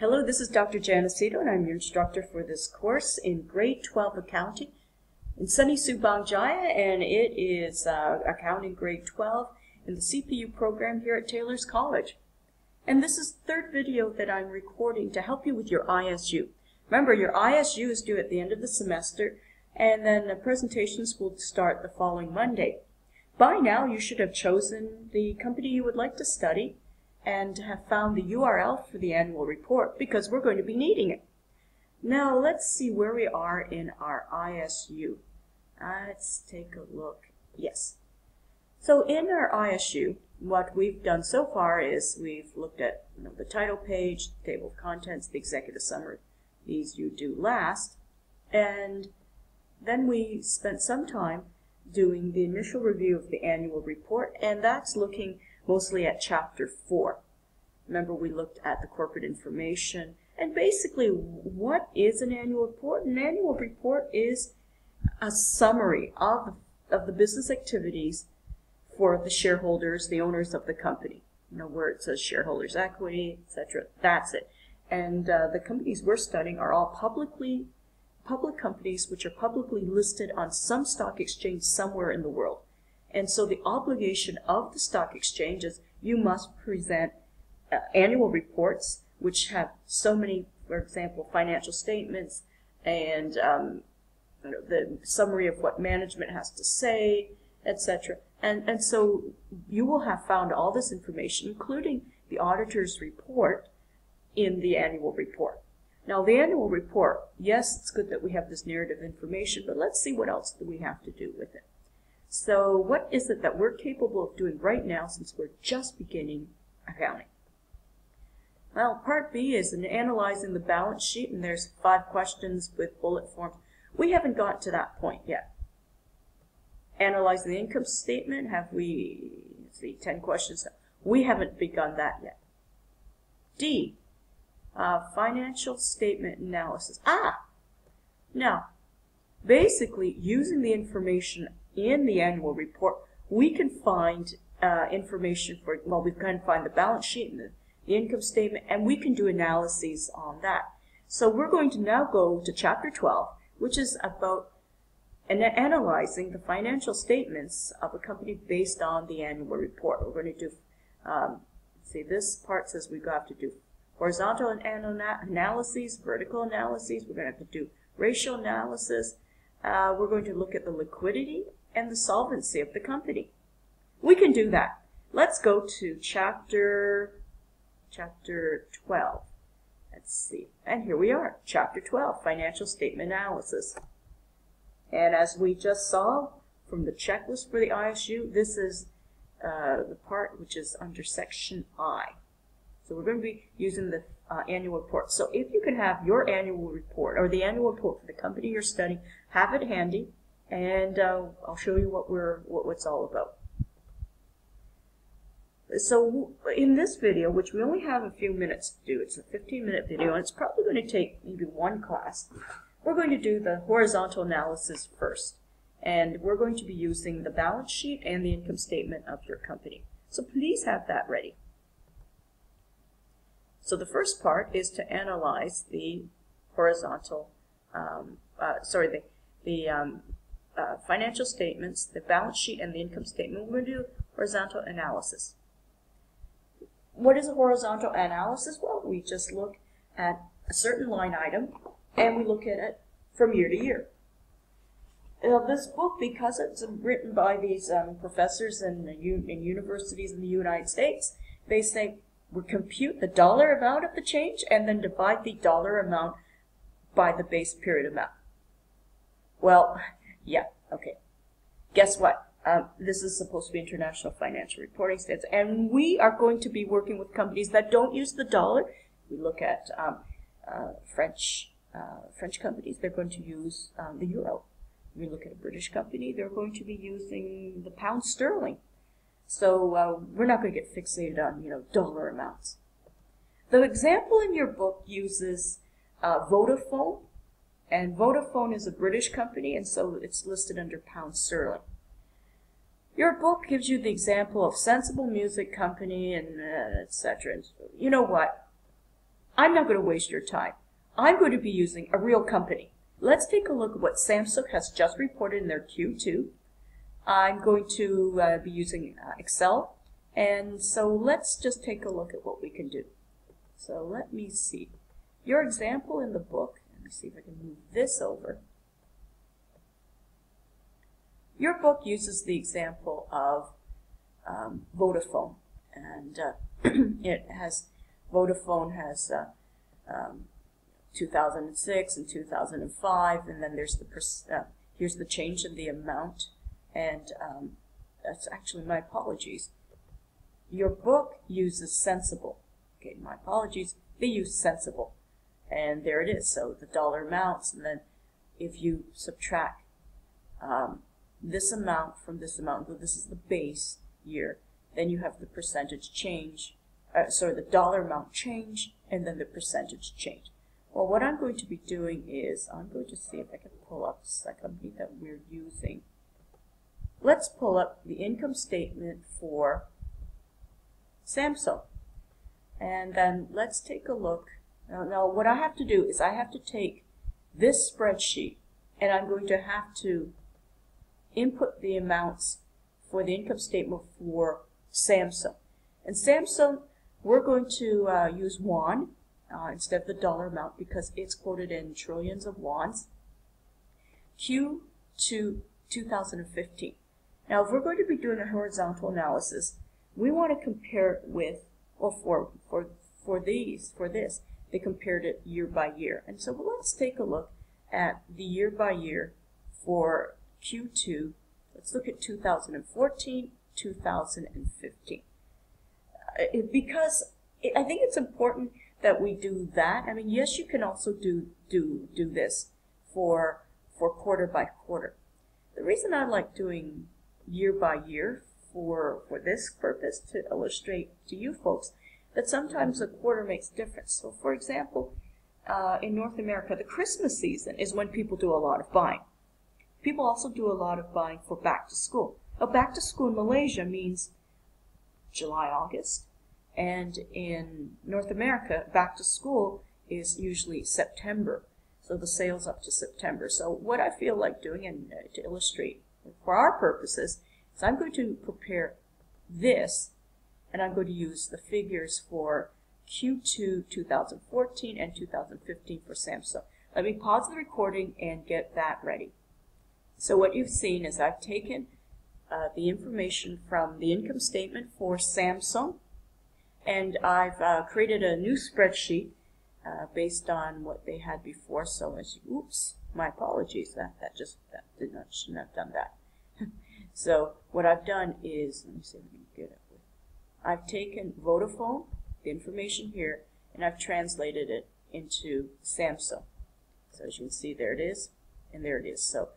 Hello, this is Dr. HA SETO, and I'm your instructor for this course in Grade 12 Accounting in sunny Subang Jaya, and it is Accounting Grade 12 in the CPU program here at Taylor's College. And this is the third video that I'm recording to help you with your ISU. Remember, your ISU is due at the end of the semester, and then the presentations will start the following Monday. By now, you should have chosen the company you would like to study and have found the URL for the annual report because we're going to be needing it. Now let's see where we are in our ISU. Let's take a look. Yes. So in our ISU, what we've done so far is we've looked at the title page, the table of contents, the executive summary. These you do last. And then we spent some time doing the initial review of the annual report, and that's looking mostly at Chapter 4. Remember, we looked at the corporate information, and basically, what is an annual report? An annual report is a summary of the business activities for the shareholders, the owners of the company. Where it says shareholders' equity, etc. That's it. And the companies we're studying are all public companies which are publicly listed on some stock exchange somewhere in the world. And so the obligation of the stock exchange is you must present annual reports which have so many, for example, financial statements and the summary of what management has to say, etc. And so you will have found all this information, including the auditor's report, in the annual report. Now, the annual report, yes, it's good that we have this narrative information, but let's see what else do we have to do with it. So what is it that we're capable of doing right now since we're just beginning accounting? Well, Part B is in analyzing the balance sheet, and there's 5 questions with bullet forms. We haven't got to that point yet. Analyzing the income statement, have we, let's see, 10 questions. We haven't begun that yet. D, financial statement analysis. Now, basically, using the information in the annual report, we can find information for, well, we can find the balance sheet and the income statement, and we can do analyses on that. So we're going to now go to Chapter 12, which is about analyzing the financial statements of a company based on the annual report. We're going to do, see, this part says we have to do horizontal analyses, vertical analyses. We're going to have to do ratio analysis. We're going to look at the liquidity and the solvency of the company. We can do that. Let's go to Chapter 12. Let's see. And here we are, Chapter 12, Financial Statement Analysis. And as we just saw from the checklist for the ISU, this is the part which is under Section I. So we're going to be using the annual report. So if you can have your annual report, or the annual report for the company you're studying, have it handy, and I'll show you what it's all about. So in this video, which we only have a few minutes to do, it's a 15-minute video, and it's probably going to take maybe one class, we're going to do the horizontal analysis first. And we're going to be using the balance sheet and the income statement of your company. So please have that ready. So the first part is to analyze the horizontal, financial statements, the balance sheet, and the income statement. We're going to do horizontal analysis. What is a horizontal analysis? Well, we just look at a certain line item, and we look at it from year to year. Now, this book, because it's written by these professors in universities in the United States, they say, we compute the dollar amount of the change and then divide the dollar amount by the base period amount. Well, yeah, okay. Guess what? This is supposed to be International Financial Reporting Standards, and we are going to be working with companies that don't use the dollar. We look at French companies, they're going to use the euro. We look at a British company, they're going to be using the pound sterling. So we're not going to get fixated on, dollar amounts. The example in your book uses Vodafone, and Vodafone is a British company, and so it's listed under pound sterling. Your book gives you the example of Sensible Music Company and etc. You know what? I'm not going to waste your time. I'm going to be using a real company. Let's take a look at what Samsung has just reported in their Q2. I'm going to be using Excel, and so let's just take a look at what we can do. So let me see. Your example in the book, let me see if I can move this over. Your book uses the example of Vodafone, and Vodafone has 2006 and 2005, and then there's here's the change in the amount, and that's actually, my apologies. Your book uses Sensible. Okay, my apologies. They use Sensible, and there it is. So the dollar amounts, and then if you subtract this amount from this amount, so this is the base year, then you have the percentage change, the dollar amount change, and then the percentage change. Well, what I'm going to be doing is, I'm going to see if I can pull up the company that we're using. Let's pull up the income statement for Samsung. And then let's take a look. Now what I have to do is I have to take this spreadsheet, and I'm going to have to input the amounts for the income statement for Samsung. And Samsung, we're going to use won instead of the dollar amount because it's quoted in trillions of wons. Q2 2015. Now, if we're going to be doing a horizontal analysis, we want to compare it with, or for this, they compared it year by year. And so let's take a look at the year by year for Q2. Let's look at 2014, 2015. Because I think it's important that we do that. I mean, yes, you can also do this for quarter by quarter. The reason I like doing year by year for this purpose, to illustrate to you folks that sometimes a quarter makes a difference. So for example, in North America, the Christmas season is when people do a lot of buying. People also do a lot of buying for back to school. Now, back to school in Malaysia means July, August, and in North America, back to school is usually September. So the sales up to September. So what I feel like doing, and to illustrate for our purposes, is I'm going to prepare this, and I'm going to use the figures for Q2 2014 and 2015 for Samsung. Let me pause the recording and get that ready. So what you've seen is I've taken the information from the income statement for Samsung, and I've created a new spreadsheet based on what they had before. So as you, oops, my apologies, shouldn't have done that. So what I've done is, let me see if I can get it. I've taken Vodafone, the information here, and I've translated it into Samsung. So as you can see, there it is, and there it is. So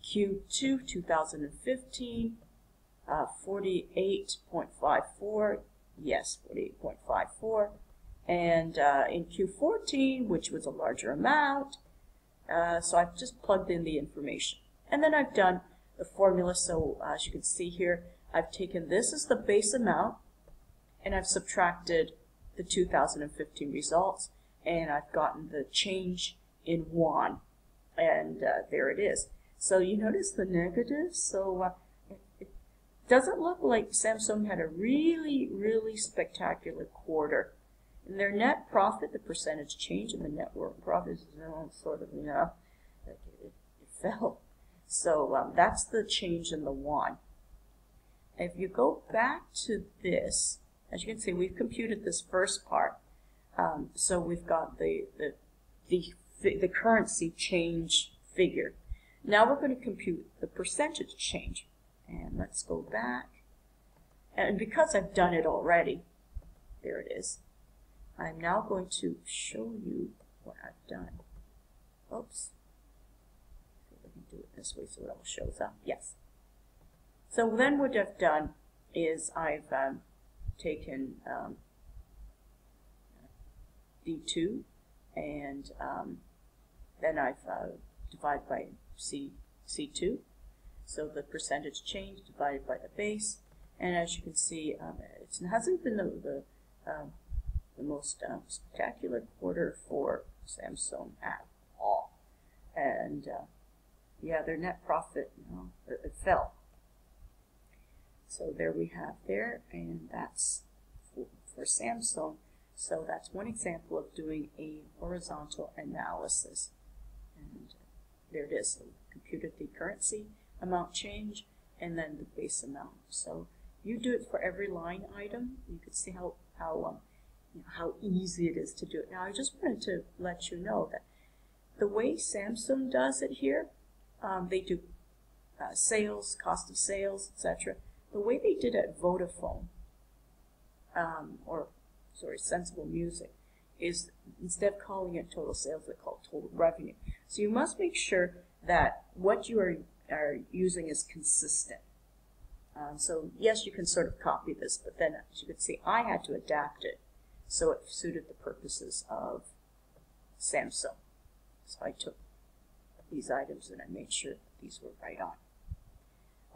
Q2 2015, 48.54, yes, 48.54. And in Q14, which was a larger amount, so I've just plugged in the information. And then I've done the formula, so as you can see here, I've taken this as the base amount, and I've subtracted the 2015 results, and I've gotten the change in won, and there it is. So you notice the negatives, so it doesn't look like Samsung had a really, really spectacular quarter. In their net profit, the percentage change in the net profit is sort of, it fell. So that's the change in the won. If you go back to this, as you can see, we've computed this first part. So we've got the currency change figure. Now we're going to compute the percentage change. And let's go back. And because I've done it already, there it is. I'm now going to show you what I've done. Oops. Let me do it this way so it all shows up. Yes. So then what I've done is I've taken D2 and then I've divided by C2. So the percentage change divided by the base. And as you can see, it hasn't been the the most spectacular quarter for Samsung at all. And yeah, their net profit, it fell. So there we have there, and that's for Samsung. So that's one example of doing a horizontal analysis. And there it is. So computed the currency amount change and then the base amount. So you do it for every line item. You can see how easy it is to do it. Now I just wanted to let you know that the way Samsung does it here, they do sales, cost of sales, etc. The way they did at Vodafone, Sensible Music, is instead of calling it total sales, they call it total revenue. So you must make sure that what you are using is consistent. So yes, you can sort of copy this, but then as you can see, I had to adapt it so it suited the purposes of Samsung. So I took these items and I made sure that these were right on.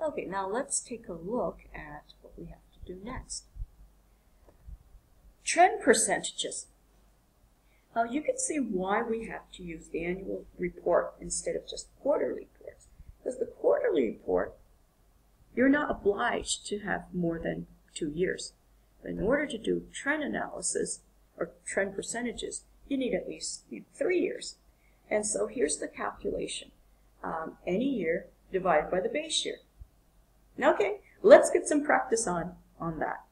Okay, now let's take a look at what we have to do next. Trend percentages. Now you can see why we have to use the annual report instead of just quarterly reports. Because the quarterly report, you're not obliged to have more than 2 years. But in order to do trend analysis or trend percentages, you need at least 3 years. And so here's the calculation. Any year divided by the base year. Okay, let's get some practice on that.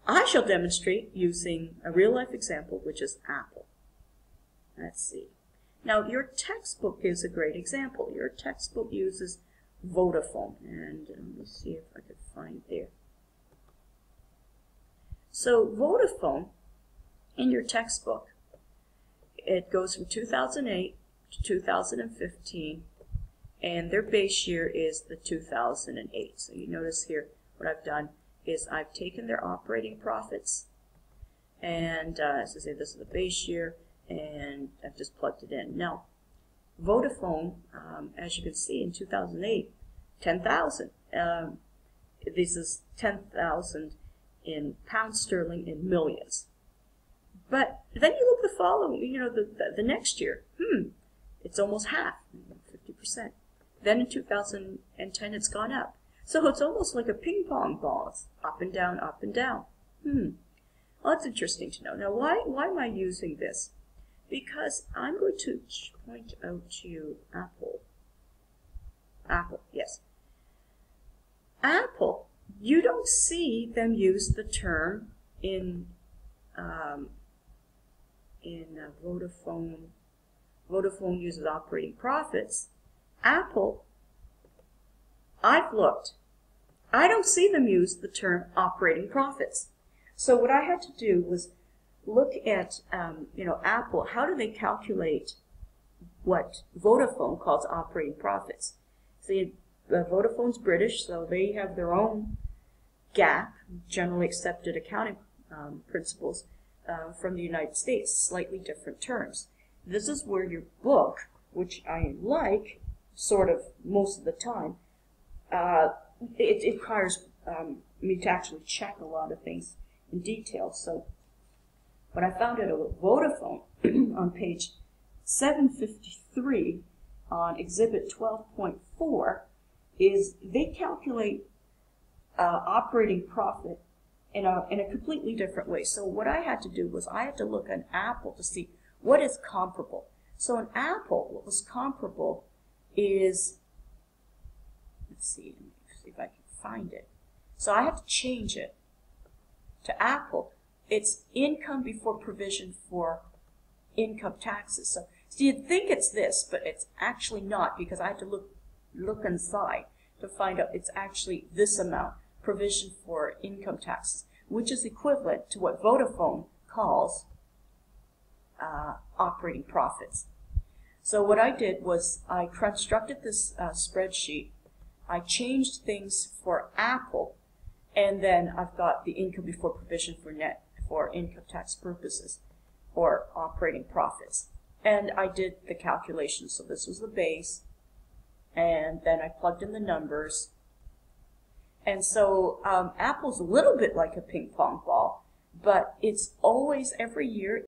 I shall demonstrate using a real-life example, which is Apple. Let's see. Now, your textbook is a great example. Your textbook uses Vodafone, and let me see if I can find there. So, Vodafone, in your textbook, it goes from 2008 to 2015, and their base year is the 2008. So you notice here what I've done is I've taken their operating profits, and as I say, this is the base year, and I've just plugged it in. Now, Vodafone, as you can see, in 2008, 10,000. This is 10,000 in pounds sterling in millions. But then you look the following, the next year, it's almost half, 50%. Then in 2010, it's gone up. So it's almost like a ping pong ball. It's up and down, up and down. Well, that's interesting to know. Now, why am I using this? Because I'm going to point out to you Apple. Apple, yes. Apple, you don't see them use the term in Vodafone. Vodafone uses operating profits. Apple, I've looked. I don't see them use the term operating profits. So what I had to do was look at, Apple. How do they calculate what Vodafone calls operating profits? See, Vodafone's British, so they have their own GAAP, generally accepted accounting principles, from the United States, slightly different terms. This is where your book, which I like, sort of most of the time, it requires me to actually check a lot of things in detail. So what I found out about Vodafone on page 753 on Exhibit 12.4 is they calculate operating profit in a completely different way. So what I had to do was I had to look at Apple to see what is comparable. So in Apple, what was comparable is, let's see if I can find it. So I had to change it to Apple. It's income before provision for income taxes. So you'd think it's this, but it's actually not, because I had to look inside to find out it's actually this amount, provision for income taxes, which is equivalent to what Vodafone calls operating profits. So what I did was I constructed this spreadsheet. I changed things for Apple, and then I've got the income before provision for income tax purposes, or operating profits. And I did the calculations. So this was the base, and then I plugged in the numbers. And so Apple's a little bit like a ping pong ball. but it's always every year